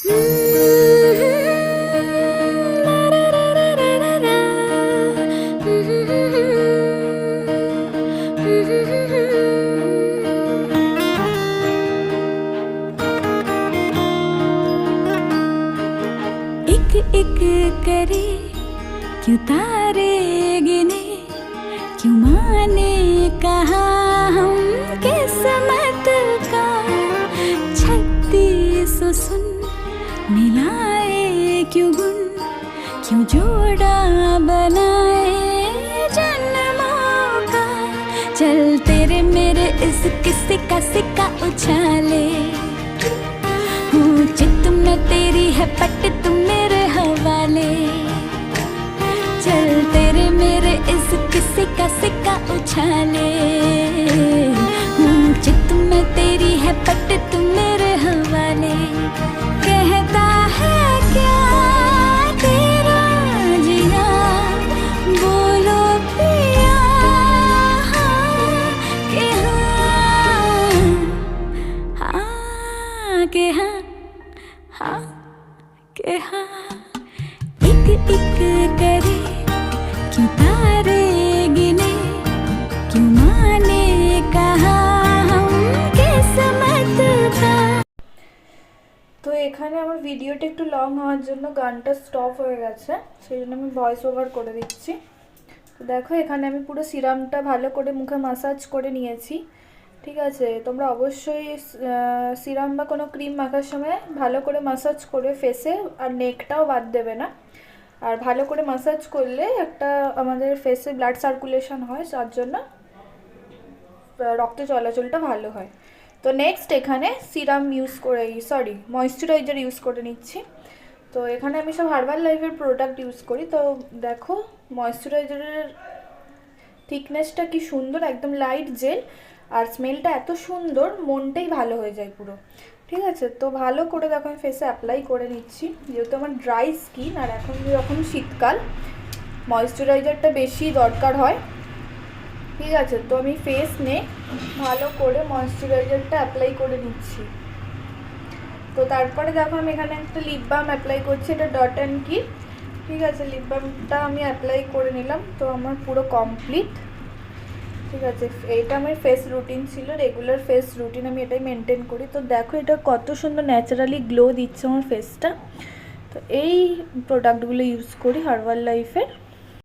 एक करे क्यों तारे गिने, क्यों माने कहा हम किस्मत का। 36 सुन मिलाए क्यों गुण, क्यों जोड़ा बनाए जन्मों का। चल तेरे मेरे इस किस्से का सिक्का उछाले, हूँ चित में तेरी है पट तुम मेरे हवाले। चल तेरे मेरे इस किस्से का सिक्का उछाले, हूँ चित में तेरी है पट तुम मेरे हवाले। कहता है क्या तेरा जिया, बोलो पिया कि हाँ कि हाँ, हाँ कि हाँ। एक करे क्यों तारे गिने, क्यों माने कहा हम किस्मत का। তো এখানে আমার ভিডিওটা একটু লং হওয়ার জন্য গানটা স্টপ হয়ে গেছে, সেই জন্য আমি ভয়েস ওভার করে দিচ্ছি। তো দেখো এখানে আমি পুরো সিরামটা ভালো করে মুখে ম্যাসাজ করে নিয়েছি। ঠিক আছে, তোমরা অবশ্যই সিরাম বা কোনো ক্রিম মাখার সময় ভালো করে ম্যাসাজ করে ফেসে আর নেকটাও বাদ দেবে না। আর ভালো করে ম্যাসাজ করলে একটা আমাদের ফেসে ব্লাড সার্কুলেশন হয়, যার জন্য রক্ত চলাচলটা ভালো হয়। তো নেক্সট এখানে সিরাম ইউজ করে ময়েশ্চারাইজার ইউজ করে নিচ্ছি। তো এখানে আমি সব হার্বাল লাইফের প্রোডাক্ট ইউজ করি। তো দেখো ময়েশ্চারাইজারের থিকনেসটা কি সুন্দর, একদম লাইট জেল, আর স্মেলটা এত সুন্দর মনটাই ভালো হয়ে যায় পুরো। ঠিক আছে, তো ভালো করে দেখো আমি ফেসে অ্যাপ্লাই করে নিচ্ছি, যেহেতু আমার ড্রাই স্কিন আর এখন যখন শীতকাল ময়েশ্চারাইজারটা বেশি দরকার হয়। ঠিক আছে, তো আমি ফেস নে ভালো করে ময়েশ্চারাইজারটা অ্যাপ্লাই করে নিচ্ছি। তো তারপরে দেখো আমি এখানে একটা লিপ বাম অ্যাপ্লাই করছি, এটা ডট অ্যান্ড কি। ঠিক আছে, লিপ বামটা আমি অ্যাপ্লাই করে নিলাম, তো আমার পুরো কমপ্লিট। ঠিক আছে, এইটা আমার ফেস রুটিন ছিল, রেগুলার ফেস রুটিন, আমি এটাই মেনটেন করি। তো দেখো এটা কত সুন্দর ন্যাচারালি গ্লো দিচ্ছে আমার ফেসটা। তো এই প্রোডাক্টগুলো ইউজ করি হার্বাল লাইফের।